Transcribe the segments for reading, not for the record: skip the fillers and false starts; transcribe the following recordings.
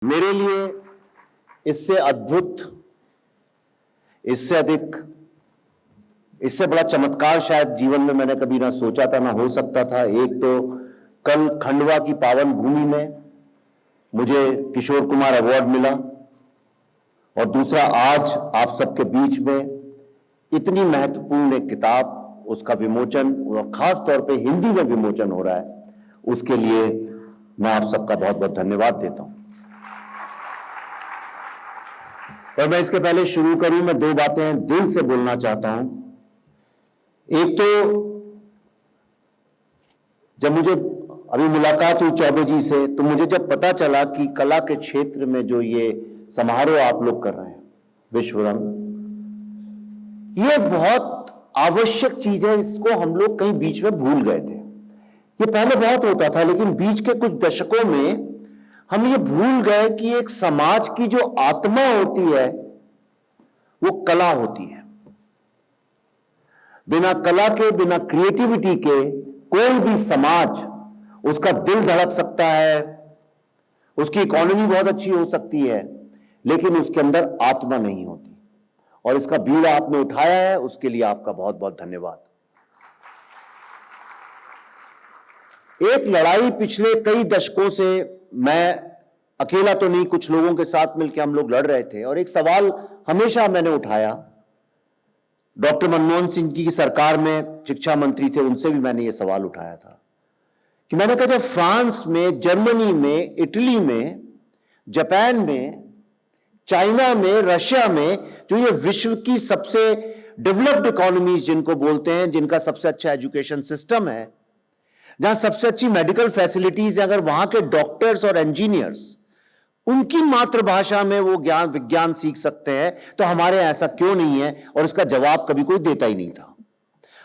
मेरे लिए इससे अद्भुत, इससे अधिक, इससे बड़ा चमत्कार शायद जीवन में मैंने कभी ना सोचा था, ना हो सकता था। एक तो कल खंडवा की पावन भूमि में मुझे किशोर कुमार अवार्ड मिला, और दूसरा आज आप सबके बीच में इतनी महत्वपूर्ण एक किताब, उसका विमोचन, और खास तौर पे हिंदी में विमोचन हो रहा है, उसके लिए मैं आप सबका बहुत बहुत धन्यवाद देता हूं। और मैं इसके पहले शुरू करूं, मैं दो बातें दिल से बोलना चाहता हूं। एक तो जब मुझे अभी मुलाकात हुई चौबे जी से, तो मुझे जब पता चला कि कला के क्षेत्र में जो ये समारोह आप लोग कर रहे हैं, विश्वरंग, ये बहुत आवश्यक चीज है। इसको हम लोग कहीं बीच में भूल गए थे। ये पहले बहुत होता था, लेकिन बीच के कुछ दशकों में हम ये भूल गए कि एक समाज की जो आत्मा होती है वो कला होती है। बिना कला के, बिना क्रिएटिविटी के कोई भी समाज, उसका दिल धड़क सकता है, उसकी इकोनॉमी बहुत अच्छी हो सकती है, लेकिन उसके अंदर आत्मा नहीं होती। और इसका बीड़ा आपने उठाया है, उसके लिए आपका बहुत बहुत धन्यवाद। एक लड़ाई पिछले कई दशकों से मैं अकेला तो नहीं, कुछ लोगों के साथ मिलकर हम लोग लड़ रहे थे, और एक सवाल हमेशा मैंने उठाया। डॉक्टर मनमोहन सिंह की सरकार में शिक्षा मंत्री थे, उनसे भी मैंने यह सवाल उठाया था कि मैंने कहा, जब फ्रांस में, जर्मनी में, इटली में, जापान में, चाइना में, रशिया में, जो ये विश्व की सबसे डेवलप्ड इकोनॉमीज जिनको बोलते हैं, जिनका सबसे अच्छा एजुकेशन सिस्टम है, जहां सबसे अच्छी मेडिकल फैसिलिटीज है, अगर वहां के डॉक्टर्स और इंजीनियर्स उनकी मातृभाषा में वो ज्ञान विज्ञान सीख सकते हैं, तो हमारे ऐसा क्यों नहीं है? और इसका जवाब कभी कोई देता ही नहीं था।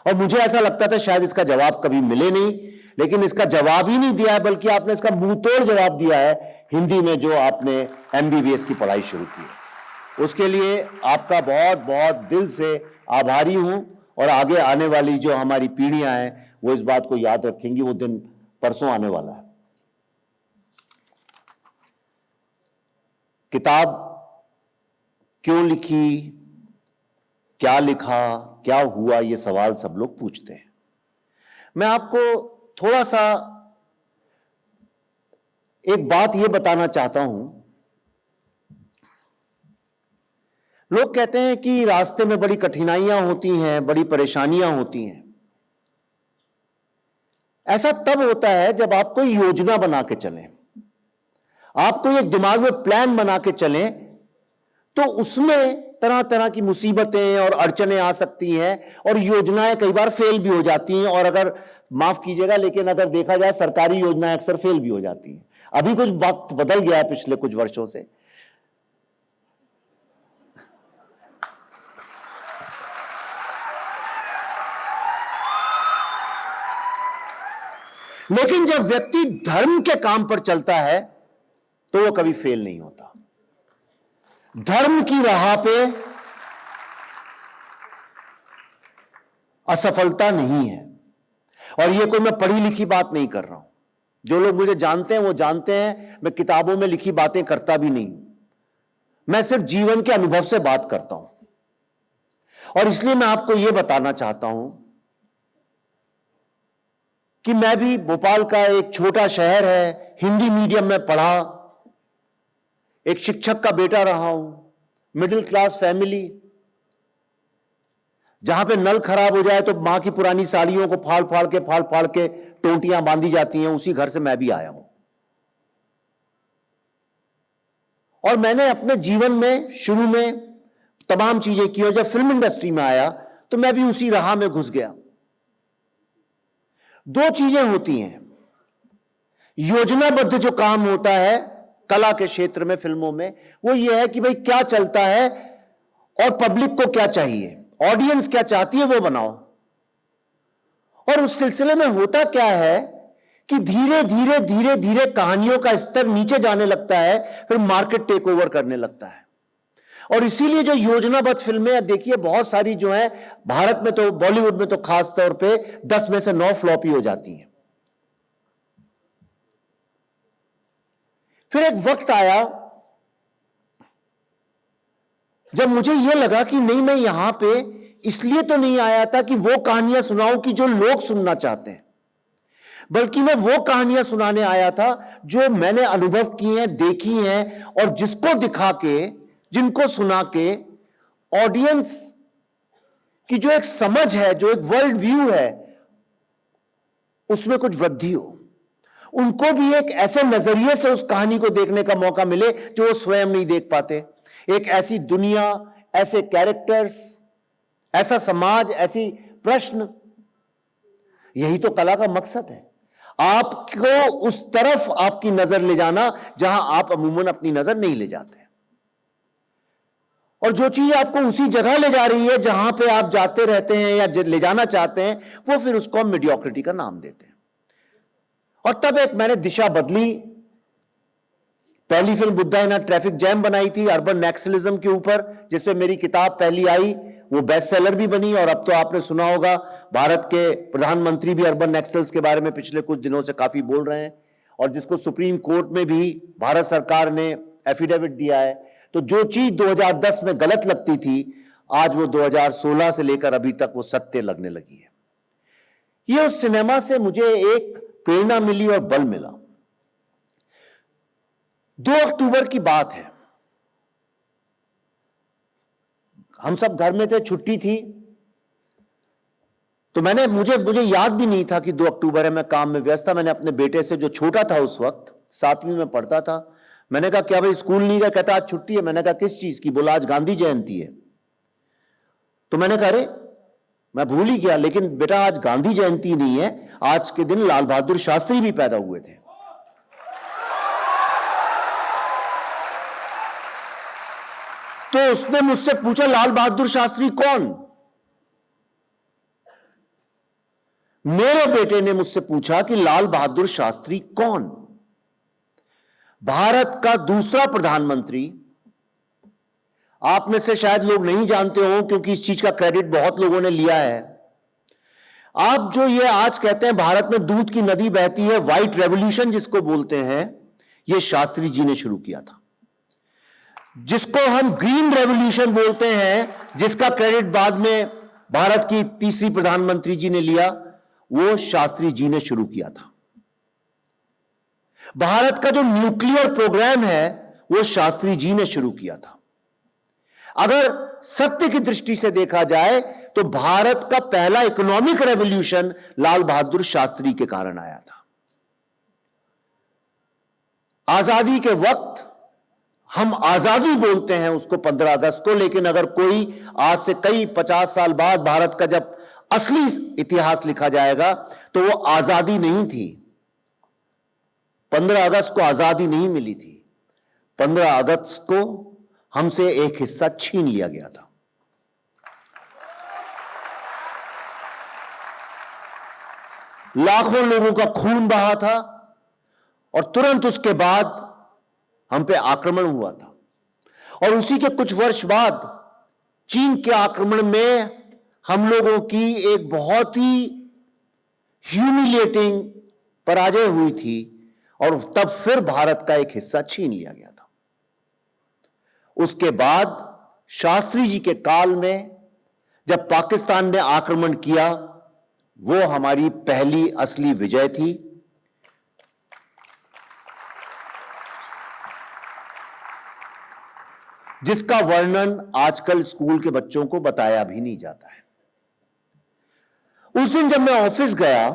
और मुझे ऐसा लगता था शायद इसका जवाब कभी मिले नहीं, लेकिन इसका जवाब ही नहीं दिया है, बल्कि आपने इसका मुंह तोड़ जवाब दिया है हिंदी में, जो आपने एमबीबीएस की पढ़ाई शुरू की है। उसके लिए आपका बहुत बहुत दिल से आभारी हूं। और आगे आने वाली जो हमारी पीढ़ियां हैं, वो इस बात को याद रखेंगी। वो दिन परसों आने वाला है। किताब क्यों लिखी, क्या लिखा, क्या हुआ, ये सवाल सब लोग पूछते हैं। मैं आपको थोड़ा सा एक बात यह बताना चाहता हूं। लोग कहते हैं कि रास्ते में बड़ी कठिनाइयां होती हैं, बड़ी परेशानियां होती हैं। ऐसा तब होता है जब आप कोई योजना बना के चलें, आप कोई एक दिमाग में प्लान बना के चलें, तो उसमें तरह तरह की मुसीबतें और अड़चनें आ सकती हैं, और योजनाएं कई बार फेल भी हो जाती हैं। और अगर माफ कीजिएगा, लेकिन अगर देखा जाए, सरकारी योजनाएं अक्सर फेल भी हो जाती हैं। अभी कुछ वक्त बदल गया है पिछले कुछ वर्षों से। लेकिन जब व्यक्ति धर्म के काम पर चलता है, तो वो कभी फेल नहीं होता। धर्म की राह पे असफलता नहीं है। और ये कोई मैं पढ़ी लिखी बात नहीं कर रहा हूं। जो लोग मुझे जानते हैं वो जानते हैं, मैं किताबों में लिखी बातें करता भी नहीं। मैं सिर्फ जीवन के अनुभव से बात करता हूं। और इसलिए मैं आपको यह बताना चाहता हूं कि मैं भी, भोपाल का एक छोटा शहर है, हिंदी मीडियम में पढ़ा, एक शिक्षक का बेटा रहा हूं, मिडिल क्लास फैमिली, जहां पे नल खराब हो जाए तो मां की पुरानी साड़ियों को फाड़ फाड़ के टोंटियां बांधी जाती हैं, उसी घर से मैं भी आया हूं। और मैंने अपने जीवन में शुरू में तमाम चीजें की, और जब फिल्म इंडस्ट्री में आया तो मैं भी उसी राह में घुस गया। दो चीजें होती हैं। योजनाबद्ध जो काम होता है कला के क्षेत्र में, फिल्मों में, वो ये है कि भाई क्या चलता है और पब्लिक को क्या चाहिए, ऑडियंस क्या चाहती है, वो बनाओ। और उस सिलसिले में होता क्या है कि धीरे धीरे धीरे धीरे कहानियों का स्तर नीचे जाने लगता है, फिर मार्केट टेक ओवर करने लगता है। और इसीलिए जो योजनाबद्ध फिल्में देखिए, बहुत सारी जो है भारत में तो, बॉलीवुड में तो खास तौर पे 10 में से 9 फ्लॉपी हो जाती हैं। फिर एक वक्त आया जब मुझे यह लगा कि नहीं, मैं यहां पे इसलिए तो नहीं आया था कि वो कहानियां सुनाऊं कि जो लोग सुनना चाहते हैं, बल्कि मैं वो कहानियां सुनाने आया था जो मैंने अनुभव की हैं, देखी हैं, और जिसको दिखा के, जिनको सुना के ऑडियंस की जो एक समझ है, जो एक वर्ल्ड व्यू है, उसमें कुछ वृद्धि हो, उनको भी एक ऐसे नजरिए से उस कहानी को देखने का मौका मिले जो वो स्वयं नहीं देख पाते। एक ऐसी दुनिया, ऐसे कैरेक्टर्स, ऐसा समाज, ऐसी प्रश्न, यही तो कला का मकसद है, आपको उस तरफ आपकी नजर ले जाना जहां आप अमूमन अपनी नजर नहीं ले जाते। और जो चीज आपको उसी जगह ले जा रही है जहां पे आप जाते रहते हैं या ले जाना चाहते हैं, वो फिर उसको हम मीडियोक्रिटी का नाम देते हैं। और तब एक मैंने दिशा बदली। पहली film Buddha in a traffic jam बनाई थी अर्बन नैक्सलिज्म के ऊपर, जिसमें मेरी किताब पहली आई, वो बेस्ट सेलर भी बनी। और अब तो आपने सुना होगा भारत के प्रधानमंत्री भी अर्बन नक्सल्स के बारे में पिछले कुछ दिनों से काफी बोल रहे हैं, और जिसको सुप्रीम कोर्ट में भी भारत सरकार ने एफिडेविट दिया है। तो जो चीज 2010 में गलत लगती थी, आज वो 2016 से लेकर अभी तक वो सत्य लगने लगी है। ये उस सिनेमा से मुझे एक प्रेरणा मिली और बल मिला। 2 अक्टूबर की बात है, हम सब घर में थे, छुट्टी थी, तो मुझे याद भी नहीं था कि 2 अक्टूबर है, मैं काम में व्यस्त था। मैंने अपने बेटे से, जो छोटा था उस वक्त, 7वीं में पढ़ता था, मैंने कहा क्या भाई स्कूल नहीं गया? कहता आज छुट्टी है। मैंने कहा किस चीज की? बोला आज गांधी जयंती है। तो मैंने कहा अरे मैं भूल ही गया, लेकिन बेटा आज गांधी जयंती नहीं है, आज के दिन लाल बहादुर शास्त्री भी पैदा हुए थे। तो उसने मुझसे पूछा लाल बहादुर शास्त्री कौन? मेरे बेटे ने मुझसे पूछा कि लाल बहादुर शास्त्री कौन? भारत का दूसरा प्रधानमंत्री। आप में से शायद लोग नहीं जानते हो, क्योंकि इस चीज का क्रेडिट बहुत लोगों ने लिया है। आप जो ये आज कहते हैं भारत में दूध की नदी बहती है, व्हाइट रेवोल्यूशन जिसको बोलते हैं, ये शास्त्री जी ने शुरू किया था। जिसको हम ग्रीन रेवोल्यूशन बोलते हैं, जिसका क्रेडिट बाद में भारत की तीसरी प्रधानमंत्री जी ने लिया, वो शास्त्री जी ने शुरू किया था। भारत का जो न्यूक्लियर प्रोग्राम है, वो शास्त्री जी ने शुरू किया था। अगर सत्य की दृष्टि से देखा जाए तो भारत का पहला इकोनॉमिक रेवोल्यूशन लाल बहादुर शास्त्री के कारण आया था। आजादी के वक्त हम आजादी बोलते हैं उसको 15 अगस्त को, लेकिन अगर कोई आज से कई 50 साल बाद भारत का जब असली इतिहास लिखा जाएगा तो वो आजादी नहीं थी। 15 अगस्त को आजादी नहीं मिली थी। 15 अगस्त को हमसे एक हिस्सा छीन लिया गया था। लाखों लोगों का खून बहा था, और तुरंत उसके बाद हम पे आक्रमण हुआ था। और उसी के कुछ वर्ष बाद चीन के आक्रमण में हम लोगों की एक बहुत ही ह्यूमिलिएटिंग पराजय हुई थी, और तब फिर भारत का एक हिस्सा छीन लिया गया था। उसके बाद शास्त्री जी के काल में जब पाकिस्तान ने आक्रमण किया, वो हमारी पहली असली विजय थी। जिसका वर्णन आजकल स्कूल के बच्चों को बताया भी नहीं जाता है। उस दिन जब मैं ऑफिस गया,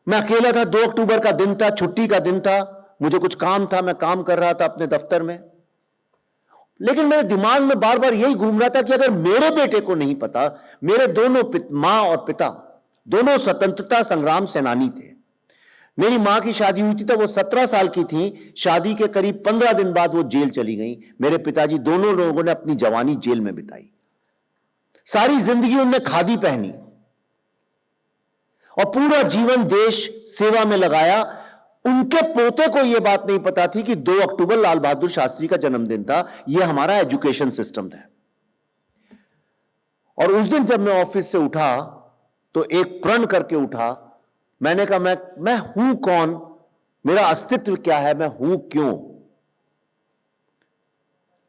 मैं अकेला था, 2 अक्टूबर का दिन था, छुट्टी का दिन था, मुझे कुछ काम था, मैं काम कर रहा था अपने दफ्तर में। लेकिन मेरे दिमाग में बार बार यही घूम रहा था कि अगर मेरे बेटे को नहीं पता, मेरे दोनों मां और पिता दोनों स्वतंत्रता संग्राम सेनानी थे। मेरी मां की शादी हुई थी तब वो 17 साल की थी। शादी के करीब 15 दिन बाद वो जेल चली गई। मेरे पिताजी, दोनों लोगों ने अपनी जवानी जेल में बिताई। सारी जिंदगी उनने खादी पहनी और पूरा जीवन देश सेवा में लगाया। उनके पोते को यह बात नहीं पता थी कि 2 अक्टूबर लाल बहादुर शास्त्री का जन्मदिन था। यह हमारा एजुकेशन सिस्टम था। और उस दिन जब मैं ऑफिस से उठा तो एक प्रण करके उठा। मैंने कहा मैं हूं कौन, मेरा अस्तित्व क्या है, मैं हूं क्यों।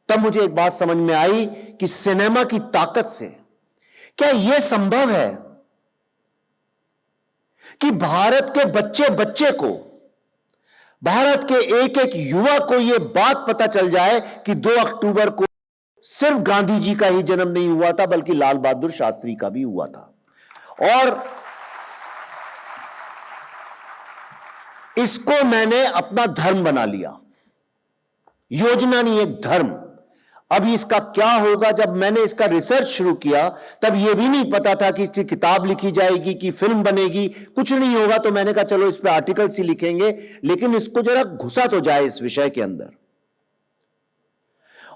तब मुझे एक बात समझ में आई कि सिनेमा की ताकत से क्या यह संभव है कि भारत के बच्चे बच्चे को, भारत के एक एक युवा को यह बात पता चल जाए कि 2 अक्टूबर को सिर्फ गांधी जी का ही जन्म नहीं हुआ था, बल्कि लाल बहादुर शास्त्री का भी हुआ था। और इसको मैंने अपना धर्म बना लिया। योजना नहीं, एक धर्म। अभी इसका क्या होगा, जब मैंने इसका रिसर्च शुरू किया तब यह भी नहीं पता था कि इसकी किताब लिखी जाएगी कि फिल्म बनेगी, कुछ नहीं होगा। तो मैंने कहा चलो इस पे आर्टिकल्स ही लिखेंगे, लेकिन इसको जरा घुसा तो जाए इस विषय के अंदर।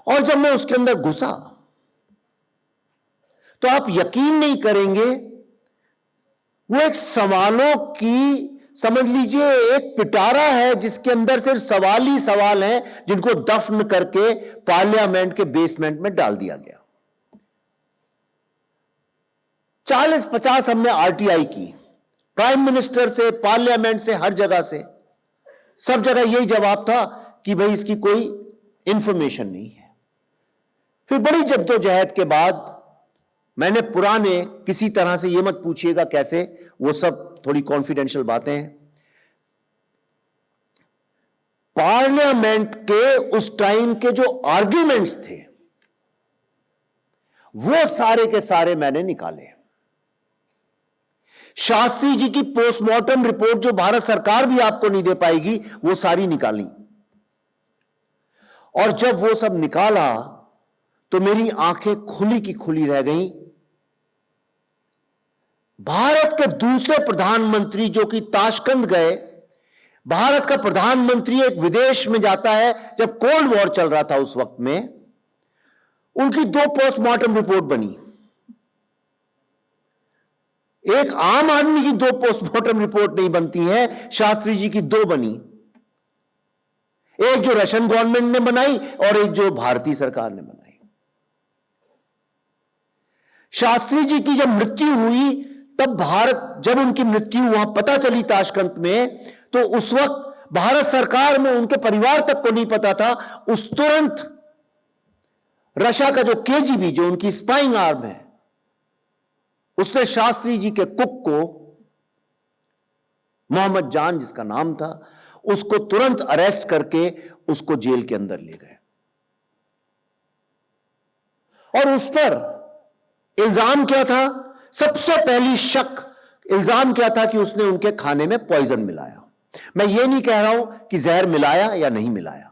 और जब मैं उसके अंदर घुसा तो आप यकीन नहीं करेंगे, वो एक सवालों की, समझ लीजिए एक पिटारा है जिसके अंदर सिर्फ सवाल ही सवाल हैं, जिनको दफन करके पार्लियामेंट के बेसमेंट में डाल दिया गया। 40-50 हमने आरटीआई की, प्राइम मिनिस्टर से, पार्लियामेंट से, हर जगह से, सब जगह यही जवाब था कि भाई इसकी कोई इंफॉर्मेशन नहीं है। फिर बड़ी जद्दोजहद के बाद मैंने पुराने, किसी तरह से ये मत पूछिएगा कैसे, वो सब थोड़ी कॉन्फिडेंशियल बातें हैं, पार्लियामेंट के उस टाइम के जो आर्ग्यूमेंट्स थे वो सारे के सारे मैंने निकाले। शास्त्री जी की पोस्टमार्टम रिपोर्ट जो भारत सरकार भी आपको नहीं दे पाएगी, वो सारी निकाली। और जब वो सब निकाला तो मेरी आंखें खुली की खुली रह गईं। भारत के दूसरे प्रधानमंत्री जो कि ताशकंद गए, भारत का प्रधानमंत्री एक विदेश में जाता है, जब कोल्ड वॉर चल रहा था उस वक्त में, उनकी 2 पोस्टमार्टम रिपोर्ट बनी। एक आम आदमी की 2 पोस्टमार्टम रिपोर्ट नहीं बनती है, शास्त्री जी की 2 बनी। एक जो रशियन गवर्नमेंट ने बनाई और एक जो भारतीय सरकार ने बनाई। शास्त्री जी की जब मृत्यु हुई, तब भारत, जब उनकी मृत्यु वहां पता चली ताशकंद में, तो उस वक्त भारत सरकार में उनके परिवार तक को नहीं पता था। उस तुरंत रशिया का जो केजीबी, जो उनकी स्पाइंग आर्म है, उसने शास्त्री जी के कुक को, मोहम्मद जान जिसका नाम था, उसको तुरंत अरेस्ट करके उसको जेल के अंदर ले गए। और उस पर इल्जाम क्या था? सबसे पहली शक, इल्जाम क्या था कि उसने उनके खाने में पॉइजन मिलाया। मैं ये नहीं कह रहा हूं कि जहर मिलाया या नहीं मिलाया,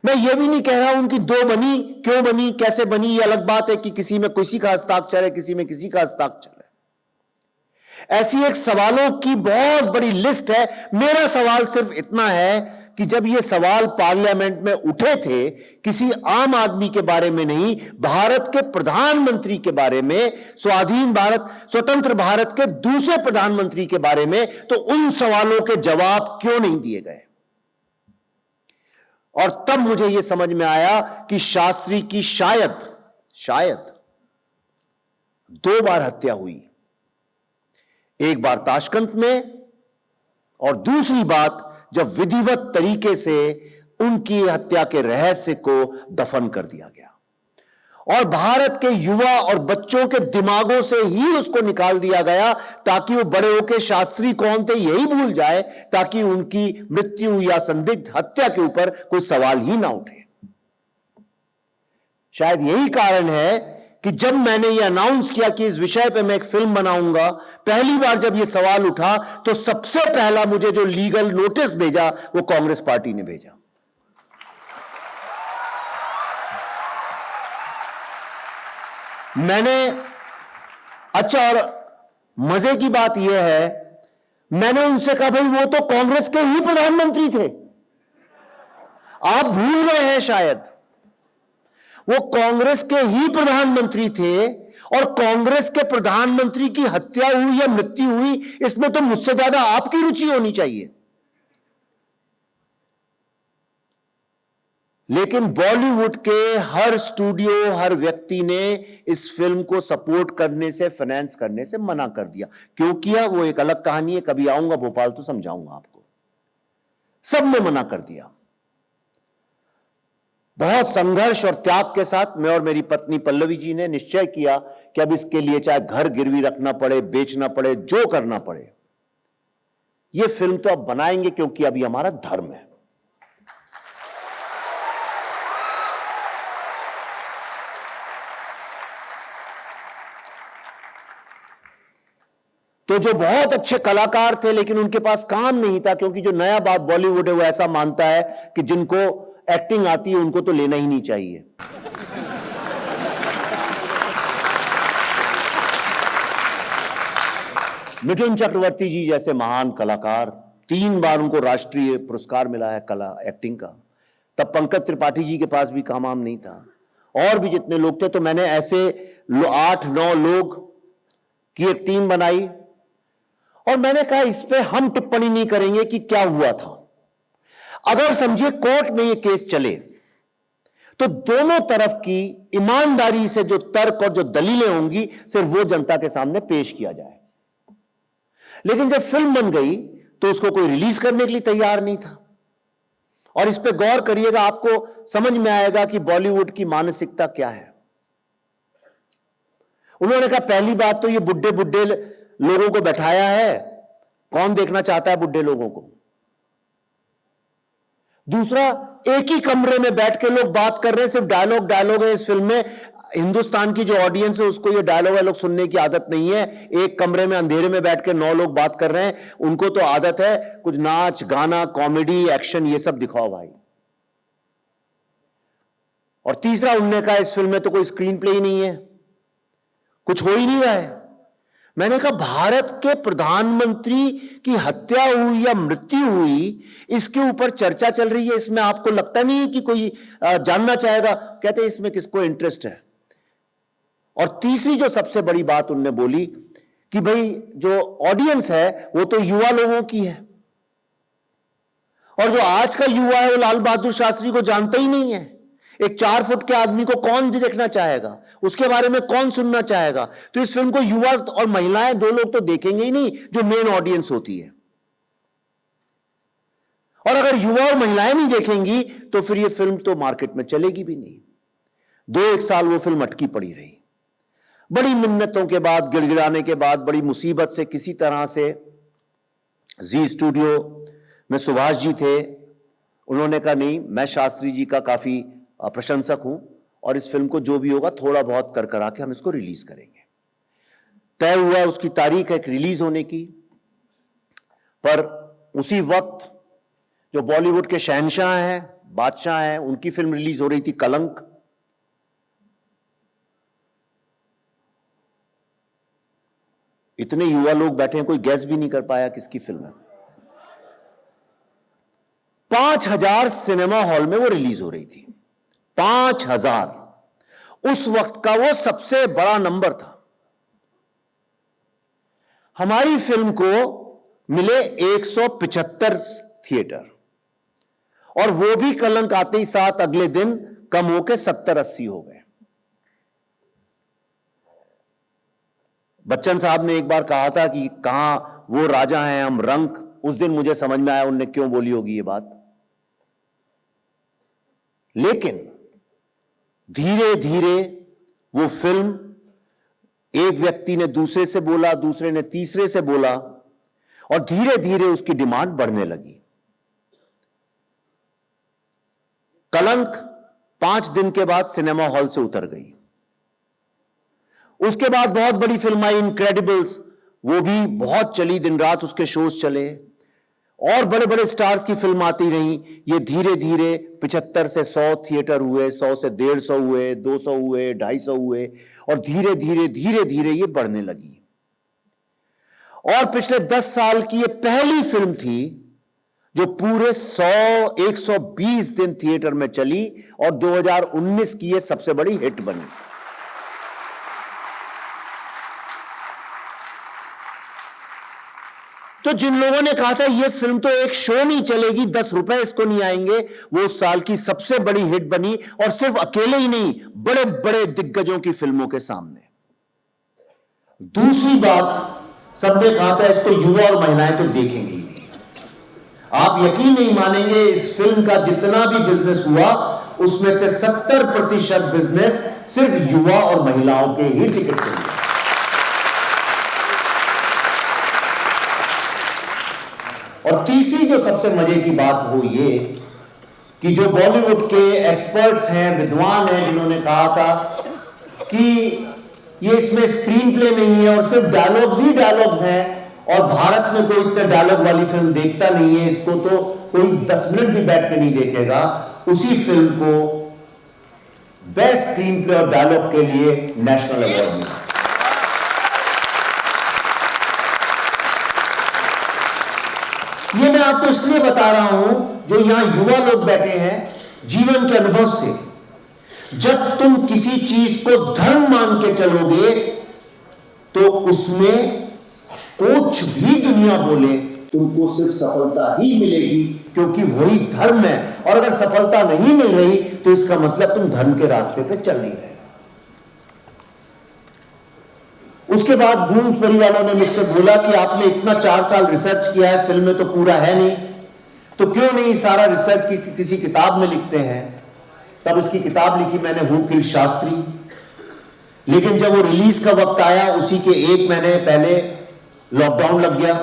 मैं ये भी नहीं कह रहा हूं उनकी 2 बनी, क्यों बनी, कैसे बनी, ये अलग बात है कि किसी में किसी का हस्ताक्षर है, किसी में किसी का हस्ताक्षर है। ऐसी एक सवालों की बहुत बड़ी लिस्ट है। मेरा सवाल सिर्फ इतना है कि जब ये सवाल पार्लियामेंट में उठे थे, किसी आम आदमी के बारे में नहीं, भारत के प्रधानमंत्री के बारे में, स्वाधीन भारत, स्वतंत्र भारत के दूसरे प्रधानमंत्री के बारे में, तो उन सवालों के जवाब क्यों नहीं दिए गए? और तब मुझे यह समझ में आया कि शास्त्री की शायद 2 बार हत्या हुई। एक बार ताशकंद में, और दूसरी बात जब विधिवत तरीके से उनकी हत्या के रहस्य को दफन कर दिया गया और भारत के युवा और बच्चों के दिमागों से ही उसको निकाल दिया गया, ताकि वो बड़े होकर शास्त्री कौन थे यही भूल जाए, ताकि उनकी मृत्यु या संदिग्ध हत्या के ऊपर कोई सवाल ही ना उठे। शायद यही कारण है कि जब मैंने ये अनाउंस किया कि इस विषय पे मैं एक फिल्म बनाऊंगा, पहली बार जब ये सवाल उठा तो सबसे पहला मुझे जो लीगल नोटिस भेजा वो कांग्रेस पार्टी ने भेजा। मैंने, अच्छा, और मजे की बात यह है, मैंने उनसे कहा भाई वो तो कांग्रेस के ही प्रधानमंत्री थे, आप भूल गए हैं शायद। वो कांग्रेस के ही प्रधानमंत्री थे और कांग्रेस के प्रधानमंत्री की हत्या हुई या मृत्यु हुई, इसमें तो मुझसे ज्यादा आपकी रुचि होनी चाहिए। लेकिन बॉलीवुड के हर स्टूडियो, हर व्यक्ति ने इस फिल्म को सपोर्ट करने से, फाइनेंस करने से मना कर दिया। क्यों किया वो एक अलग कहानी है, कभी आऊंगा भोपाल तो समझाऊंगा आपको। सबने मना कर दिया। बहुत संघर्ष और त्याग के साथ मैं और मेरी पत्नी पल्लवी जी ने निश्चय किया कि अब इसके लिए चाहे घर गिरवी रखना पड़े, बेचना पड़े, जो करना पड़े, यह फिल्म तो अब बनाएंगे, क्योंकि अब ये हमारा धर्म है। तो जो बहुत अच्छे कलाकार थे लेकिन उनके पास काम नहीं था, क्योंकि जो नया बात बॉलीवुड है वो ऐसा मानता है कि जिनको एक्टिंग आती है उनको तो लेना ही नहीं चाहिए। मिथुन चक्रवर्ती जी जैसे महान कलाकार, 3 बार उनको राष्ट्रीय पुरस्कार मिला है कला एक्टिंग का। तब पंकज त्रिपाठी जी के पास भी काम नहीं था, और भी जितने लोग थे। तो मैंने ऐसे 8-9 लोग की एक टीम बनाई और मैंने कहा इस पे हम टिप्पणी नहीं करेंगे कि क्या हुआ था। अगर समझिए कोर्ट में ये केस चले तो दोनों तरफ की ईमानदारी से जो तर्क और जो दलीलें होंगी सिर्फ वो जनता के सामने पेश किया जाए। लेकिन जब फिल्म बन गई तो उसको कोई रिलीज करने के लिए तैयार नहीं था। और इस पे गौर करिएगा, आपको समझ में आएगा कि बॉलीवुड की मानसिकता क्या है। उन्होंने कहा पहली बात तो ये बुड्ढे बुड्ढे लोगों को बैठाया है, कौन देखना चाहता है बुड्ढे लोगों को। दूसरा, एक ही कमरे में बैठ के लोग बात कर रहे हैं, सिर्फ डायलॉग है इस फिल्म में। हिंदुस्तान की जो ऑडियंस है उसको ये डायलॉग सुनने की आदत नहीं है। एक कमरे में अंधेरे में बैठ के 9 लोग बात कर रहे हैं, उनको तो आदत है कुछ नाच गाना, कॉमेडी, एक्शन, ये सब दिखाओ भाई। और तीसरा, उनने कहा इस फिल्म में तो कोई स्क्रीन प्ले ही नहीं है, कुछ हो ही नहीं रहा है। मैंने कहा भारत के प्रधानमंत्री की हत्या हुई या मृत्यु हुई, इसके ऊपर चर्चा चल रही है, इसमें आपको लगता नहीं है कि कोई जानना चाहेगा? कहते इसमें किसको इंटरेस्ट है। और तीसरी जो सबसे बड़ी बात उनने बोली कि भाई जो ऑडियंस है वो तो युवा लोगों की है, और जो आज का युवा है वो लाल बहादुर शास्त्री को जानता ही नहीं है। एक 4 फुट के आदमी को कौन देखना चाहेगा, उसके बारे में कौन सुनना चाहेगा। तो इस फिल्म को युवा और महिलाएं 2 लोग तो देखेंगे ही नहीं, जो मेन ऑडियंस होती है। और अगर युवा और महिलाएं नहीं देखेंगी तो फिर यह फिल्म तो मार्केट में चलेगी भी नहीं। 2-1 साल वो फिल्म अटकी पड़ी रही। बड़ी मिन्नतों के बाद, गिड़गिड़ाने के बाद, बड़ी मुसीबत से किसी तरह से जी स्टूडियो में सुभाष जी थे, उन्होंने कहा नहीं, मैं शास्त्री जी का काफी प्रशंसक हूं और इस फिल्म को जो भी होगा थोड़ा बहुत कर करा के हम इसको रिलीज करेंगे। तय हुआ उसकी तारीख है रिलीज होने की। पर उसी वक्त जो बॉलीवुड के शहंशाह हैं, बादशाह हैं, उनकी फिल्म रिलीज हो रही थी, कलंक। इतने युवा लोग बैठे हैं, कोई गैस भी नहीं कर पाया किसकी फिल्म है। 5000 सिनेमा हॉल में वो रिलीज हो रही थी। 5000 उस वक्त का वो सबसे बड़ा नंबर था। हमारी फिल्म को मिले 175 थिएटर, और वो भी कलंक आते ही साथ अगले दिन कम होकर 70-80 हो गए। बच्चन साहब ने एक बार कहा था कि कहां वो राजा हैं हम रंक। उस दिन मुझे समझ में आया उनने क्यों बोली होगी ये बात। लेकिन धीरे धीरे वो फिल्म, एक व्यक्ति ने दूसरे से बोला, दूसरे ने तीसरे से बोला, और धीरे धीरे उसकी डिमांड बढ़ने लगी। कलंक 5 दिन के बाद सिनेमा हॉल से उतर गई। उसके बाद बहुत बड़ी फिल्म आई इनक्रेडिबल्स, वो भी बहुत चली, दिन रात उसके शोज चले, और बड़े बड़े स्टार्स की फिल्म आती रही। ये धीरे धीरे 75 से 100 थिएटर हुए, 100 से 150 हुए, 200 हुए, 250 हुए, और धीरे धीरे ये बढ़ने लगी। और पिछले 10 साल की ये पहली फिल्म थी जो पूरे 120 दिन थिएटर में चली, और 2019 की ये सबसे बड़ी हिट बनी। तो जिन लोगों ने कहा था ये फिल्म तो एक शो नहीं चलेगी, 10 रुपए इसको नहीं आएंगे, वो उस साल की सबसे बड़ी हिट बनी, और सिर्फ अकेले ही नहीं, बड़े बड़े दिग्गजों की फिल्मों के सामने। दूसरी बात, सबने कहा था इसको युवा और महिलाएं तो देखेंगी। आप यकीन नहीं मानेंगे, इस फिल्म का जितना भी बिजनेस हुआ उसमें से 70% बिजनेस सिर्फ युवा और महिलाओं के ही टिकट से हुआ। और तीसरी जो सबसे मजे की बात वो ये कि जो बॉलीवुड के एक्सपर्ट्स हैं, विद्वान हैं, जिन्होंने कहा था कि ये इसमें स्क्रीन प्ले नहीं है और सिर्फ डायलॉग्स ही डायलॉग्स हैं और भारत में कोई इतने डायलॉग वाली फिल्म देखता नहीं है, इसको तो कोई 10 मिनट भी बैठ के नहीं देखेगा, उसी फिल्म को बेस्ट स्क्रीन प्ले और डायलॉग के लिए नेशनल अवार्ड मिला। ये मैं आपको इसलिए बता रहा हूं, जो यहां युवा लोग बैठे हैं, जीवन के अनुभव से, जब तुम किसी चीज को धर्म मान के चलोगे तो उसमें कुछ भी दुनिया बोले तुमको सिर्फ सफलता ही मिलेगी, क्योंकि वही धर्म है। और अगर सफलता नहीं मिल रही तो इसका मतलब तुम धर्म के रास्ते पे चल नहीं रहे। उसके बाद ब्लूम्सबरी वालों ने मुझसे बोला कि आपने इतना 4 साल रिसर्च किया है, फिल्म में तो पूरा है नहीं, तो क्यों नहीं सारा रिसर्च की किसी किताब में लिखते हैं। तब उसकी किताब लिखी मैंने, हु किल्ड शास्त्री। लेकिन जब वो रिलीज का वक्त आया, उसी के 1 महीने पहले लॉकडाउन लग गया,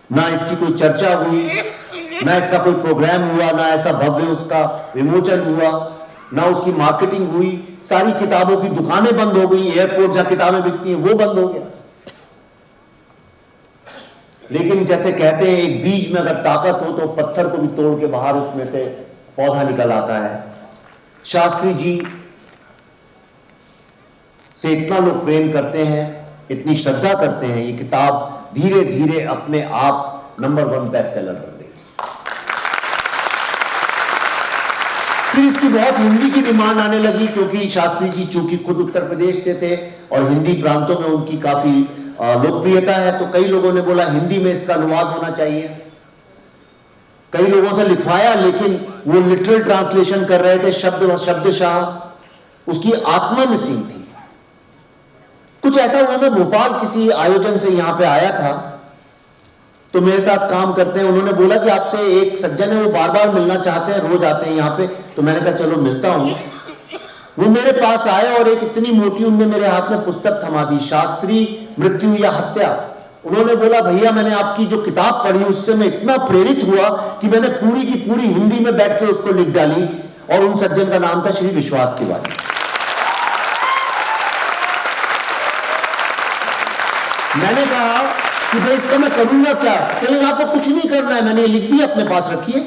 ना इसकी कोई चर्चा हुई, ना इसका कोई प्रोग्राम हुआ, ना ऐसा भव्य उसका विमोचन हुआ, ना उसकी मार्केटिंग हुई। सारी किताबों की दुकानें बंद हो गई, एयरपोर्ट जहां किताबें बिकती हैं वो बंद हो गया। लेकिन जैसे कहते हैं, एक बीज में अगर ताकत हो तो पत्थर को भी तोड़ के बाहर उसमें से पौधा निकल आता है। शास्त्री जी से इतना लोग प्रेम करते हैं, इतनी श्रद्धा करते हैं, ये किताब धीरे धीरे अपने आप नंबर 1 बेस्ट सेलर बन गई। फिर इसकी बहुत हिंदी की डिमांड आने लगी, क्योंकि शास्त्री जी चूंकि खुद उत्तर प्रदेश से थे और हिंदी प्रांतों में उनकी काफी लोकप्रियता है, तो कई लोगों ने बोला हिंदी में इसका अनुवाद होना चाहिए। कई लोगों से लिखवाया, लेकिन वो लिटरल ट्रांसलेशन कर रहे थे, शब्दशाह उसकी आत्मा मिसिंग थी। कुछ ऐसा हुआ, मैं भोपाल किसी आयोजन से यहां पे आया था, तो मेरे साथ काम करते हैं, उन्होंने बोला कि आपसे एक सज्जन है, वो बार बार मिलना चाहते हैं, रोज आते हैं यहां पे। तो मैंने कहा चलो मिलता हूं। वो मेरे पास आए और एक इतनी मोटी उनने मेरे हाथ में पुस्तक थमा दी, शास्त्री मृत्यु या हत्या। उन्होंने बोला भैया मैंने आपकी जो किताब पढ़ी उससे मैं इतना प्रेरित हुआ कि मैंने पूरी की पूरी हिंदी में बैठ के उसको लिख डाली। और उन सज्जन का नाम था श्री विश्वास तिवारी। मैंने कहा कि भाई इसका मैं करूंगा क्या। चलें आपको कुछ नहीं करना है, मैंने लिख दिया, अपने पास रखिए।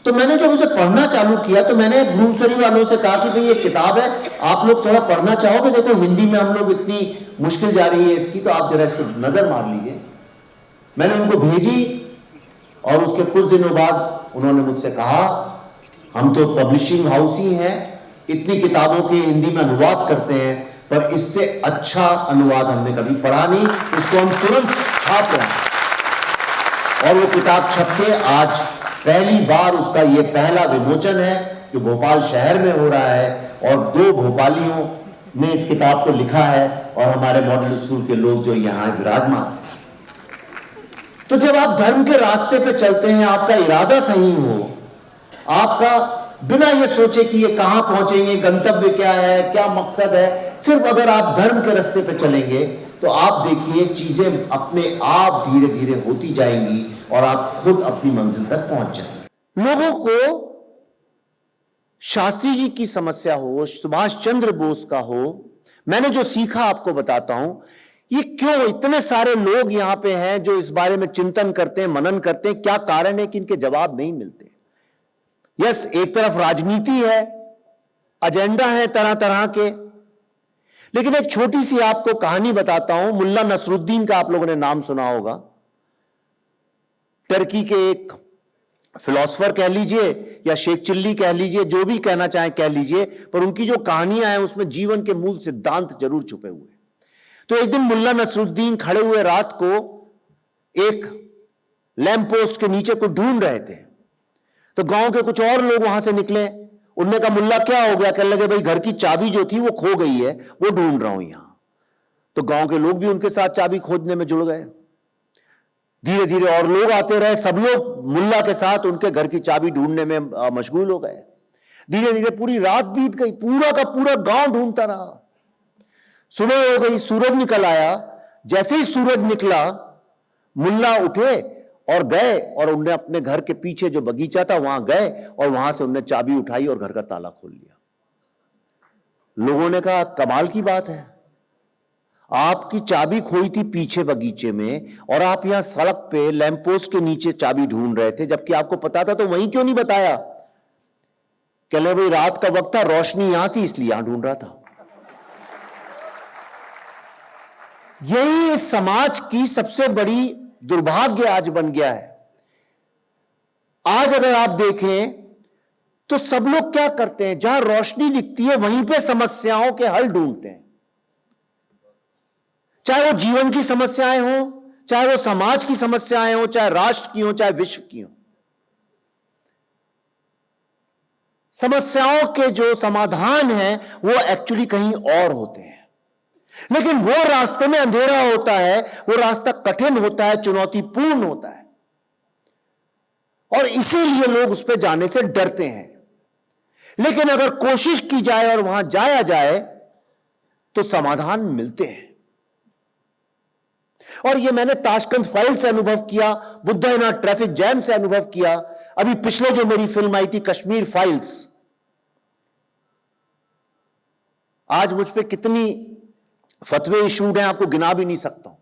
तो मैंने जब उसे पढ़ना चालू किया तो मैंने ब्लूम्सबरी वालों से कहा कि भाई ये किताब है, आप लोग थोड़ा पढ़ना चाहोगे, देखो हिंदी में हम लोग इतनी मुश्किल जा रही है इसकी, तो आप जरा इसको नजर मार लीजिए। मैंने उनको भेजी और उसके कुछ दिनों बाद उन्होंने मुझसे कहा हम तो पब्लिशिंग हाउस ही हैं, इतनी किताबों के हिंदी में अनुवाद करते हैं, पर इससे अच्छा अनुवाद हमने कभी पढ़ा नहीं, इसको हम तुरंत छाप रहे हैं। और वो किताब छप के आज पहली बार उसका ये पहला विमोचन है जो भोपाल शहर में हो रहा है, और 2 भोपालियों ने इस किताब को लिखा है और हमारे मॉडल स्कूल के लोग जो यहां विराजमान। तो जब आप धर्म के रास्ते पे चलते हैं, आपका इरादा सही हो, आपका बिना ये सोचे कि ये कहां पहुंचेंगे, गंतव्य क्या है, क्या मकसद है, सिर्फ अगर आप धर्म के रास्ते पे चलेंगे तो आप देखिए चीजें अपने आप धीरे धीरे होती जाएंगी और आप खुद अपनी मंजिल तक पहुंच जाएंगे। लोगों को शास्त्री जी की समस्या हो, सुभाष चंद्र बोस का हो, मैंने जो सीखा आपको बताता हूं। ये क्यों इतने सारे लोग यहां पे हैं जो इस बारे में चिंतन करते हैं, मनन करते हैं, क्या कारण है कि इनके जवाब नहीं मिलते। यस, एक तरफ राजनीति है, एजेंडा है तरह तरह के, लेकिन एक छोटी सी आपको कहानी बताता हूं। मुल्ला नसरुद्दीन का आप लोगों ने नाम सुना होगा, टर्की के एक फिलोसोफर कह लीजिए या शेख चिल्ली कह लीजिए, जो भी कहना चाहें कह लीजिए, पर उनकी जो कहानियां हैं उसमें जीवन के मूल सिद्धांत जरूर छुपे हुए। तो एक दिन मुल्ला नसरुद्दीन खड़े हुए रात को एक लैंप पोस्ट के नीचे को ढूंढ रहे थे। तो गांव के कुछ और लोग वहां से निकले, उनने कहा मुल्ला क्या हो गया। कहने लगे भाई घर की चाबी जो थी वो खो गई है, वो ढूंढ रहा हूं यहां। तो गांव के लोग भी उनके साथ चाबी खोजने में जुड़ गए। धीरे धीरे और लोग आते रहे, सब लोग मुल्ला के साथ उनके घर की चाबी ढूंढने में मशगूल हो गए। धीरे धीरे पूरी रात बीत गई, पूरा का पूरा गांव ढूंढता रहा। सुबह हो गई, सूरज निकल आया। जैसे ही सूरज निकला, मुल्ला उठे और गए और उनने अपने घर के पीछे जो बगीचा था वहां गए और वहां से उनने चाबी उठाई और घर का ताला खोल लिया। लोगों ने कहा कमाल की बात है, आपकी चाबी खोई थी पीछे बगीचे में और आप यहां सड़क पे लैंप पोस्ट के नीचे चाबी ढूंढ रहे थे, जबकि आपको पता था तो वहीं क्यों नहीं बताया? कहले भाई रात का वक्त था, रोशनी यहां थी इसलिए यहां ढूंढ रहा था। यही इस समाज की सबसे बड़ी दुर्भाग्य आज बन गया है। आज अगर आप देखें तो सब लोग क्या करते हैं, जहां रोशनी दिखती है वहीं पे समस्याओं के हल ढूंढते हैं। चाहे वो जीवन की समस्याएं हो, चाहे वो समाज की समस्याएं हो, चाहे राष्ट्र की हो, चाहे विश्व की हो। समस्याओं के जो समाधान हैं वो एक्चुअली कहीं और होते हैं, लेकिन वो रास्ते में अंधेरा होता है, वो रास्ता कठिन होता है, चुनौतीपूर्ण होता है और इसीलिए लोग उस पर जाने से डरते हैं। लेकिन अगर कोशिश की जाए और वहां जाया जाए तो समाधान मिलते हैं। और ये मैंने ताशकंद फाइल से अनुभव किया, बुद्धाइनाथ ट्रैफिक जैम से अनुभव किया, अभी पिछले जो मेरी फिल्म आई थी कश्मीर फाइल्स। आज मुझ पे कितनी फतवे इशूड हैं आपको गिना भी नहीं सकता हूं,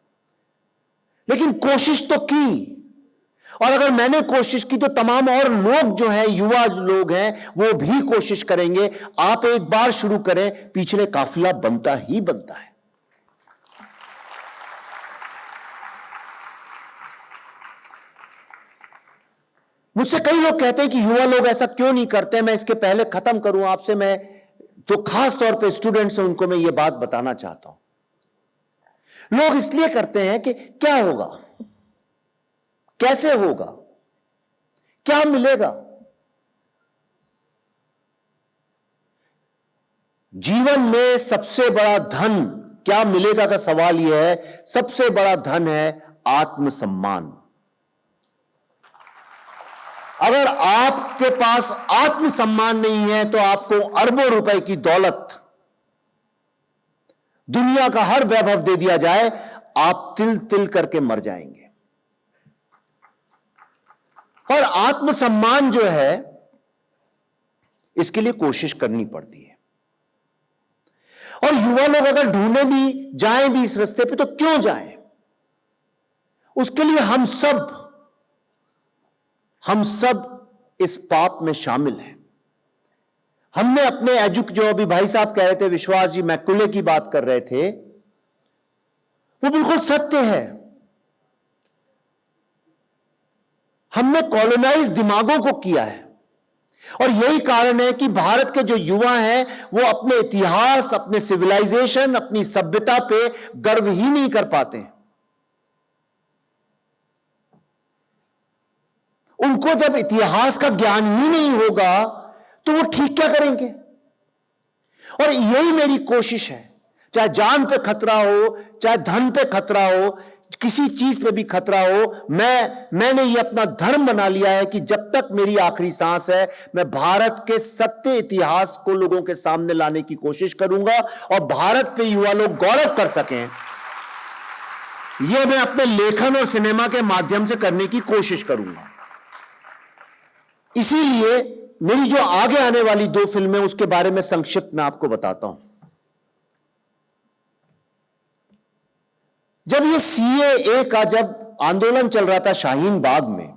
लेकिन कोशिश तो की। और अगर मैंने कोशिश की तो तमाम और लोग जो हैं, युवा लोग हैं, वो भी कोशिश करेंगे। आप एक बार शुरू करें, पिछले काफिला बनता ही बनता है। मुझसे कई लोग कहते हैं कि युवा लोग ऐसा क्यों नहीं करते। मैं इसके पहले खत्म करूं आपसे, मैं जो खास तौर पे स्टूडेंट्स हैं उनको मैं ये बात बताना चाहता हूं। लोग इसलिए करते हैं कि क्या होगा, कैसे होगा, क्या मिलेगा। जीवन में सबसे बड़ा धन क्या मिलेगा का सवाल यह है। सबसे बड़ा धन है आत्मसम्मान। अगर आपके पास आत्मसम्मान नहीं है तो आपको अरबों रुपए की दौलत, दुनिया का हर वैभव दे दिया जाए, आप तिल तिल करके मर जाएंगे। और आत्मसम्मान जो है, इसके लिए कोशिश करनी पड़ती है। और युवा लोग अगर ढूंढने भी जाएं भी इस रास्ते पे तो क्यों जाएं? उसके लिए हम सब इस पाप में शामिल हैं। हमने अपने जो अभी भाई साहब कह रहे थे, विश्वास जी मैकुले की बात कर रहे थे, वो बिल्कुल सत्य है। हमने कॉलोनाइज दिमागों को किया है और यही कारण है कि भारत के जो युवा हैं वो अपने इतिहास, अपने सिविलाइजेशन, अपनी सभ्यता पे गर्व ही नहीं कर पाते हैं। उनको जब इतिहास का ज्ञान ही नहीं होगा तो वो ठीक क्या करेंगे। और यही मेरी कोशिश है, चाहे जान पे खतरा हो, चाहे धन पे खतरा हो, किसी चीज पे भी खतरा हो, मैंने ये अपना धर्म बना लिया है कि जब तक मेरी आखिरी सांस है मैं भारत के सत्य इतिहास को लोगों के सामने लाने की कोशिश करूंगा और भारत पे युवा लोग गौरव कर सकें, यह मैं अपने लेखन और सिनेमा के माध्यम से करने की कोशिश करूंगा। इसीलिए मेरी जो आगे आने वाली 2 फिल्में, उसके बारे में संक्षिप्त मैं आपको बताता हूं। जब ये सीएए का जब आंदोलन चल रहा था शाहीन बाग में,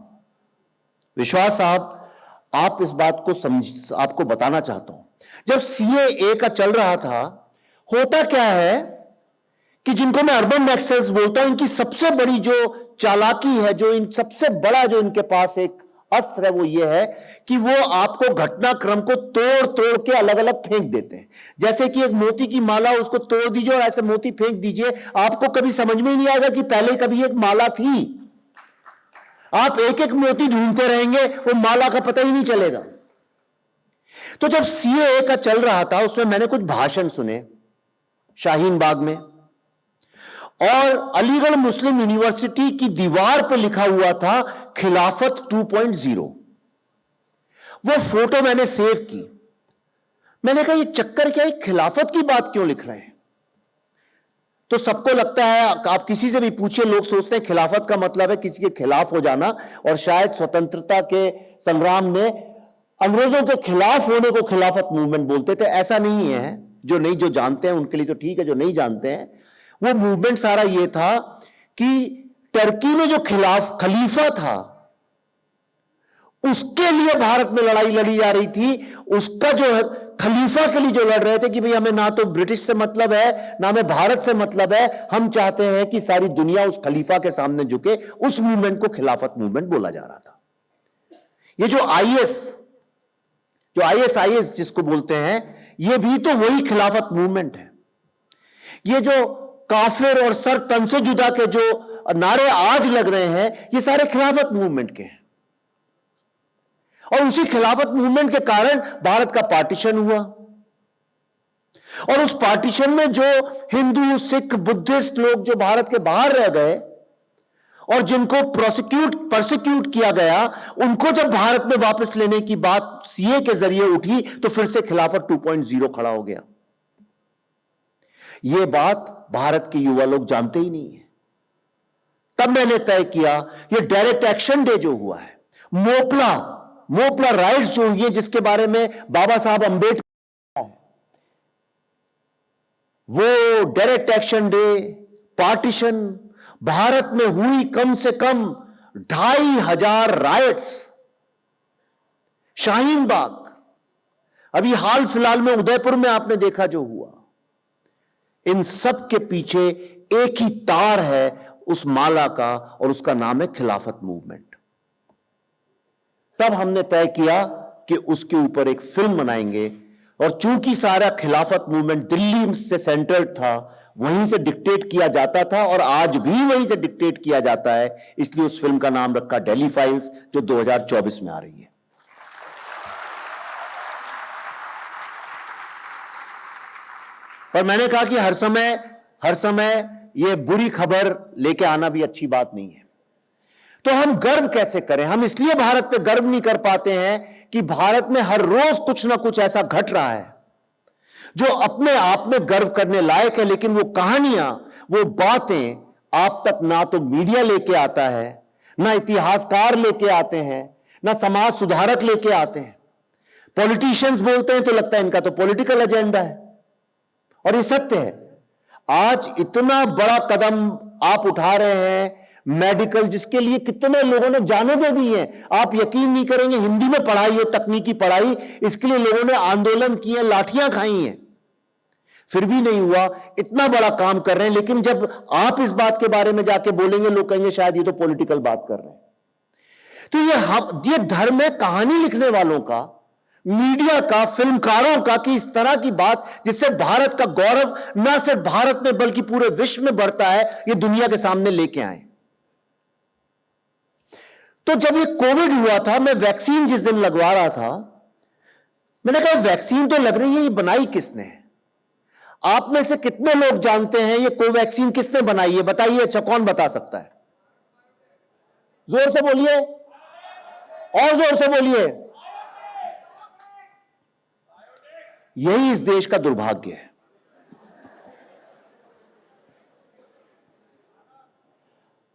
विश्वास साहब आप इस बात को आपको बताना चाहता हूं। जब सीएए का चल रहा था, होता क्या है कि जिनको मैं अर्बन नक्सल्स बोलता हूं, इनकी सबसे बड़ी जो चालाकी है, सबसे बड़ा जो इनके पास एक अस्त्र है, वो ये है कि वो आपको घटनाक्रम को तोड़ तोड़ के अलग अलग फेंक देते हैं। जैसे कि एक मोती की माला, उसको तोड़ दीजिए और ऐसे मोती फेंक दीजिए, आपको कभी समझ में ही नहीं आएगा कि पहले कभी एक माला थी। आप एक एक मोती ढूंढते रहेंगे, वो माला का पता ही नहीं चलेगा। तो जब सीएए का चल रहा था, उसमें मैंने कुछ भाषण सुने शाहीन बाग में, और अलीगढ़ मुस्लिम यूनिवर्सिटी की दीवार पर लिखा हुआ था खिलाफत 2.0। वो फोटो मैंने सेव की। मैंने कहा ये चक्कर क्या है, खिलाफत की बात क्यों लिख रहे हैं? तो सबको लगता है, आप किसी से भी पूछिए, लोग सोचते हैं खिलाफत का मतलब है किसी के खिलाफ हो जाना, और शायद स्वतंत्रता के संग्राम में अंग्रेजों के खिलाफ होने को खिलाफत मूवमेंट बोलते थे। ऐसा नहीं है। जो जानते हैं उनके लिए तो ठीक है, जो नहीं जानते हैं, वो मूवमेंट सारा ये था कि टर्की में जो खलीफा था उसके लिए भारत में लड़ाई लड़ी जा रही थी। उसका जो है खलीफा के लिए जो लड़ रहे थे कि भाई हमें ना तो ब्रिटिश से मतलब है ना हमें भारत से मतलब है, हम चाहते हैं कि सारी दुनिया उस खलीफा के सामने झुके। उस मूवमेंट को खिलाफत मूवमेंट बोला जा रहा था। ये जो आईएसआईएस जिसको बोलते हैं, ये भी तो वही खिलाफत मूवमेंट है। ये जो काफिर और सर तन से जुदा के जो नारे आज लग रहे हैं, ये सारे खिलाफत मूवमेंट के हैं। और उसी खिलाफत मूवमेंट के कारण भारत का पार्टीशन हुआ, और उस पार्टीशन में जो हिंदू, सिख, बुद्धिस्ट लोग जो भारत के बाहर रह गए और जिनको परसिक्यूट किया गया, उनको जब भारत में वापस लेने की बात सीए के जरिए उठी तो फिर से खिलाफत 2.0 खड़ा हो गया। यह बात भारत के युवा लोग जानते ही नहीं है। तब मैंने तय किया, यह डायरेक्ट एक्शन डे जो हुआ है, मोपला राइट्स जो हुई है, जिसके बारे में बाबा साहब अंबेडकर, वो direct action day, partition, Bharat में हुई कम से कम 2500 राइट्स, शाहीन बाग, अभी हाल फिलहाल में उदयपुर में आपने देखा जो हुआ, इन सब के पीछे एक ही तार है उस माला का, और उसका नाम है खिलाफत मूवमेंट। तब हमने तय किया कि उसके ऊपर एक फिल्म बनाएंगे, और चूंकि सारा खिलाफत मूवमेंट दिल्ली से सेंटर्ड था, वहीं से डिक्टेट किया जाता था और आज भी वहीं से डिक्टेट किया जाता है, इसलिए उस फिल्म का नाम रखा दिल्ली फाइल्स, जो 2024 में आ रही है। पर मैंने कहा कि हर समय यह बुरी खबर लेके आना भी अच्छी बात नहीं है। तो हम गर्व कैसे करें? हम इसलिए भारत पे गर्व नहीं कर पाते हैं कि भारत में हर रोज कुछ ना कुछ ऐसा घट रहा है जो अपने आप में गर्व करने लायक है, लेकिन वो कहानियां, वो बातें आप तक ना तो मीडिया लेके आता है, ना इतिहासकार लेके आते हैं, ना समाज सुधारक लेके आते हैं। पॉलिटिशियंस बोलते हैं तो लगता है इनका तो पॉलिटिकल एजेंडा है, और ये सत्य है। आज इतना बड़ा कदम आप उठा रहे हैं मेडिकल, जिसके लिए कितने लोगों ने जाने दे दी हैं, आप यकीन नहीं करेंगे। हिंदी में पढ़ाई है, तकनीकी पढ़ाई, इसके लिए लोगों ने आंदोलन किए, लाठियां खाई हैं, फिर भी नहीं हुआ। इतना बड़ा काम कर रहे हैं, लेकिन जब आप इस बात के बारे में जाके बोलेंगे, लोग कहेंगे शायद ये तो पॉलिटिकल बात कर रहे हैं। तो ये धर्म है कहानी लिखने वालों का, मीडिया का, फिल्मकारों का, कि इस तरह की बात जिससे भारत का गौरव न सिर्फ भारत में बल्कि पूरे विश्व में बढ़ता है, ये दुनिया के सामने लेके आए। तो जब ये कोविड हुआ था, मैं वैक्सीन जिस दिन लगवा रहा था, मैंने कहा वैक्सीन तो लग रही है, ये बनाई किसने है? आप में से कितने लोग जानते हैं ये कोवैक्सीन किसने बनाई है? बताइए, अच्छा कौन बता सकता है? जोर से बोलिए, और जोर से बोलिए। यही इस देश का दुर्भाग्य है।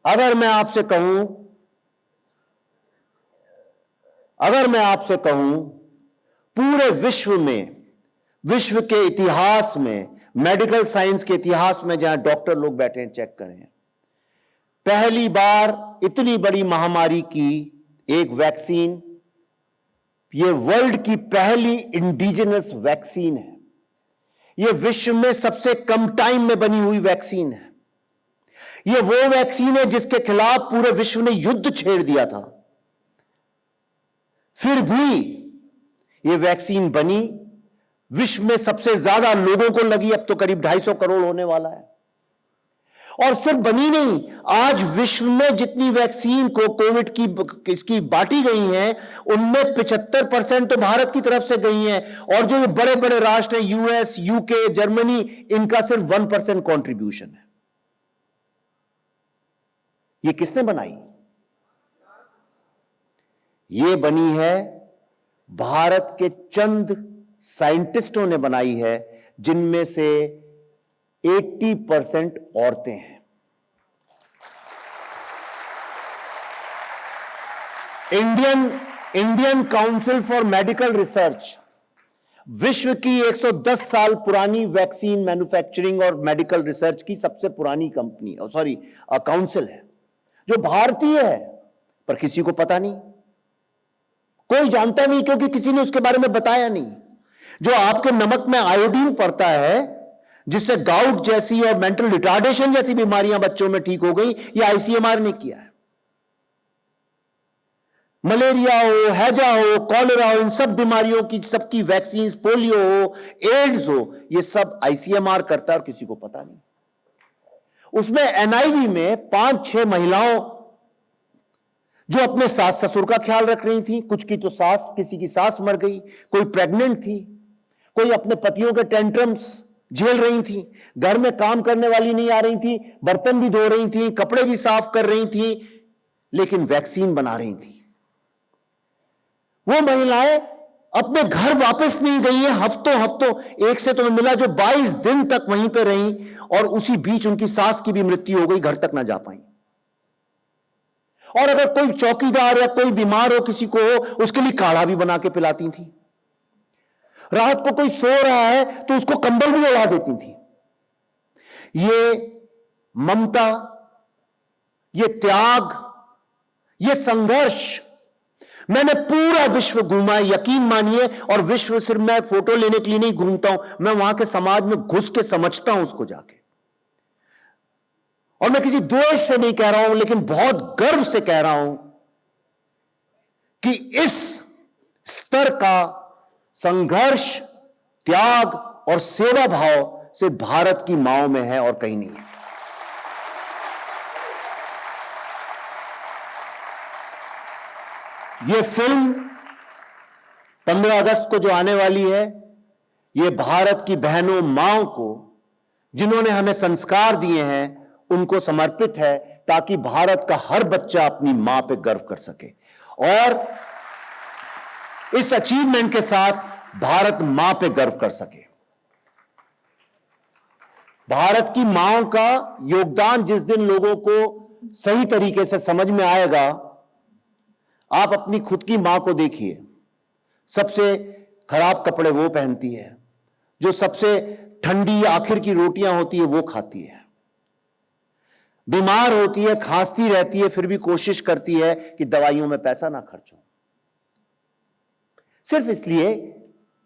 अगर मैं आपसे कहूं पूरे विश्व के इतिहास में, मेडिकल साइंस के इतिहास में, जहां डॉक्टर लोग बैठे हैं, चेक करें, पहली बार इतनी बड़ी महामारी की एक वैक्सीन, ये वर्ल्ड की पहली इंडिजिनस वैक्सीन है। ये विश्व में सबसे कम टाइम में बनी हुई वैक्सीन है। ये वो वैक्सीन है जिसके खिलाफ पूरे विश्व ने युद्ध छेड़ दिया था, फिर भी ये वैक्सीन बनी, विश्व में सबसे ज्यादा लोगों को लगी, अब तो करीब 250 करोड़ होने वाला है। और सिर्फ बनी नहीं, आज विश्व में जितनी वैक्सीन को कोविड की इसकी बांटी गई हैं, उनमें 75% तो भारत की तरफ से गई हैं, और जो ये बड़े बड़े राष्ट्र हैं, यूएस, यूके, जर्मनी, इनका सिर्फ 1% कंट्रीब्यूशन है। ये किसने बनाई? ये बनी है भारत के चंद साइंटिस्टों ने बनाई है, जिनमें से 80% औरतें हैं। Indian council for medical research विश्व की 110 साल पुरानी वैक्सीन मैन्युफैक्चरिंग और मेडिकल रिसर्च की सबसे पुरानी कंपनी काउंसिल है, जो भारतीय है, पर किसी को पता नहीं, कोई जानता नहीं, क्योंकि किसी ने उसके बारे में बताया नहीं। जो आपके नमक में आयोडीन पड़ता है, जिससे गाउट जैसी और मेंटल रिटार्डेशन जैसी बीमारियां बच्चों में ठीक हो गई, यह आईसीएमआर ने किया है। मलेरिया हो, हैजा हो, कॉलेरा हो, इन सब बीमारियों की सबकी वैक्सीन, पोलियो हो, एड्स हो, ये सब आईसीएमआर करता है और किसी को पता नहीं। उसमें एनआईवी में 5-6 महिलाओं जो अपने सास ससुर का ख्याल रख रही थी, कुछ की तो किसी की सास मर गई, कोई प्रेग्नेंट थी, कोई अपने पतियों के टेंट्रम्स झेल रही थी, घर में काम करने वाली नहीं आ रही थी, बर्तन भी धो रही थी, कपड़े भी साफ कर रही थी, लेकिन वैक्सीन बना रही थी। वो महिलाएं अपने घर वापस नहीं गई हैं हफ्तों। एक से तो मिला जो 22 दिन तक वहीं पे रही, और उसी बीच उनकी सास की भी मृत्यु हो गई, घर तक ना जा पाई। और अगर कोई चौकीदार या कोई बीमार हो, किसी को हो, उसके लिए काढ़ा भी बना के पिलाती थी। रात को कोई सो रहा है तो उसको कंबल भी ओढ़ा देती थी। ये ममता, ये त्याग, ये संघर्ष, मैंने पूरा विश्व घूमा है, यकीन मानिए। और विश्व सिर्फ मैं फोटो लेने के लिए नहीं घूमता हूं, मैं वहां के समाज में घुस के समझता हूं उसको जाके। और मैं किसी द्वेष से नहीं कह रहा हूं, लेकिन बहुत गर्व से कह रहा हूं कि इस स्तर का संघर्ष, त्याग और सेवा भाव से भारत की मांओं में है और कहीं नहीं है। यह फिल्म 15 अगस्त को जो आने वाली है, यह भारत की बहनों, मांओं को, जिन्होंने हमें संस्कार दिए हैं, उनको समर्पित है, ताकि भारत का हर बच्चा अपनी मां पे गर्व कर सके। और इस अचीवमेंट के साथ भारत मां पे गर्व कर सके। भारत की मांओं का योगदान जिस दिन लोगों को सही तरीके से समझ में आएगा, आप अपनी खुद की मां को देखिए, सबसे खराब कपड़े वो पहनती है, जो सबसे ठंडी आखिर की रोटियां होती है वो खाती है, बीमार होती है, खांसती रहती है, फिर भी कोशिश करती है कि दवाइयों में पैसा ना खर्च हो, सिर्फ इसलिए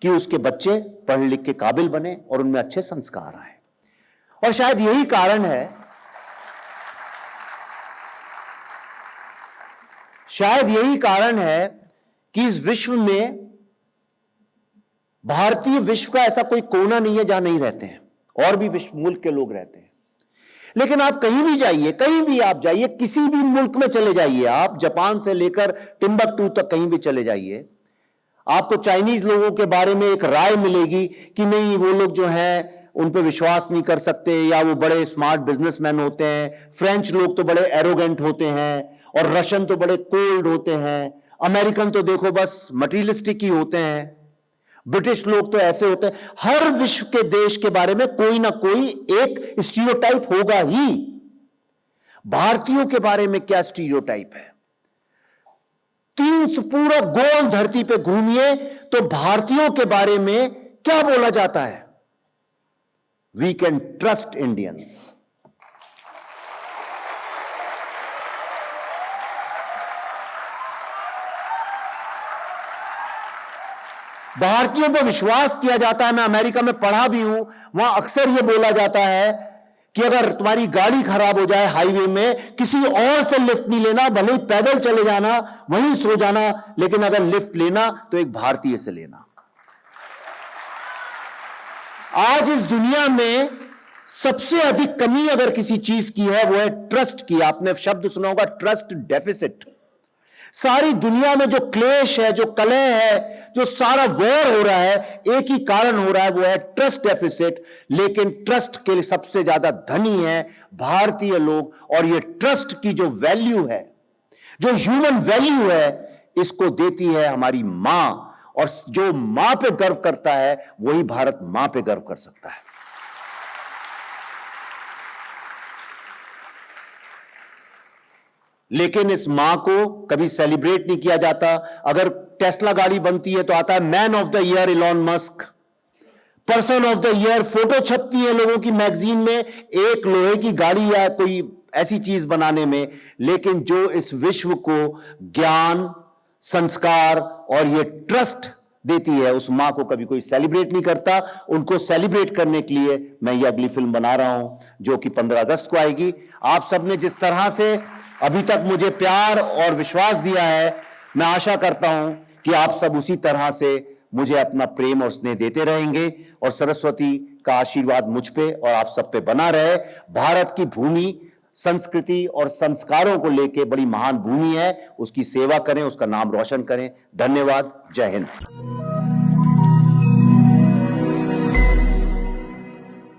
कि उसके बच्चे पढ़ लिख के काबिल बने और उनमें अच्छे संस्कार आए। और शायद यही कारण है कि इस विश्व में, भारतीय विश्व का ऐसा कोई कोना नहीं है जहां नहीं रहते हैं, और भी विश्व मुल्क के लोग रहते हैं। लेकिन आप कहीं भी जाइए, कहीं भी आप जाइए, किसी भी मुल्क में चले जाइए, आप जापान से लेकर टिम्बकटू तक कहीं भी चले जाइए, आपको चाइनीज लोगों के बारे में एक राय मिलेगी कि नहीं, वो लोग जो हैं उन पे विश्वास नहीं कर सकते, या वो बड़े स्मार्ट बिजनेसमैन होते हैं। फ्रेंच लोग तो बड़े एरोगेंट होते हैं, और रशियन तो बड़े कोल्ड होते हैं। अमेरिकन तो देखो बस मटीरियलिस्टिक ही होते हैं। ब्रिटिश लोग तो ऐसे होते हैं। हर विश्व के देश के बारे में कोई ना कोई एक स्टीरियोटाइप होगा ही। भारतीयों के बारे में क्या स्टीरियोटाइप है? पूरा गोल धरती पे घूमिए तो भारतीयों के बारे में क्या बोला जाता है? We can trust Indians. भारतीयों पर विश्वास किया जाता है। मैं अमेरिका में पढ़ा भी हूं, वहां अक्सर यह बोला जाता है कि अगर तुम्हारी गाड़ी खराब हो जाए हाईवे में, किसी और से लिफ्ट नहीं लेना, भले ही पैदल चले जाना, वहीं सो जाना, लेकिन अगर लिफ्ट लेना तो एक भारतीय से लेना। आज इस दुनिया में सबसे अधिक कमी अगर किसी चीज की है, वो है ट्रस्ट की। आपने शब्द सुना होगा, ट्रस्ट डेफिसिट। सारी दुनिया में जो क्लेश है, जो कलह है, जो सारा वॉर हो रहा है, एक ही कारण हो रहा है, वो है ट्रस्ट डेफिसिट। लेकिन ट्रस्ट के लिए सबसे ज्यादा धनी है भारतीय लोग, और ये ट्रस्ट की जो वैल्यू है, जो ह्यूमन वैल्यू है, इसको देती है हमारी मां। और जो मां पे गर्व करता है वही भारत मां पे गर्व कर सकता है। लेकिन इस मां को कभी सेलिब्रेट नहीं किया जाता। अगर टेस्ला गाड़ी बनती है तो आता है man of the year Elon Musk, person of the year photo छपती है लोगों की मैगजीन में एक लोहे की गाड़ी या कोई ऐसी चीज बनाने में। लेकिन जो इस विश्व को ज्ञान, संस्कार और ये ट्रस्ट देती है, उस मां को कभी कोई सेलिब्रेट नहीं करता। उनको सेलिब्रेट करने के लिए मैं ये अगली फिल्म बना रहा हूं, जो कि 15 अगस्त को आएगी। आप सबने जिस तरह से अभी तक मुझे प्यार और विश्वास दिया है, मैं आशा करता हूं कि आप सब उसी तरह से मुझे अपना प्रेम और स्नेह देते रहेंगे, और सरस्वती का आशीर्वाद मुझ पे और आप सब पे बना रहे। भारत की भूमि संस्कृति और संस्कारों को लेके बड़ी महान भूमि है, उसकी सेवा करें, उसका नाम रोशन करें। धन्यवाद। जय हिंद।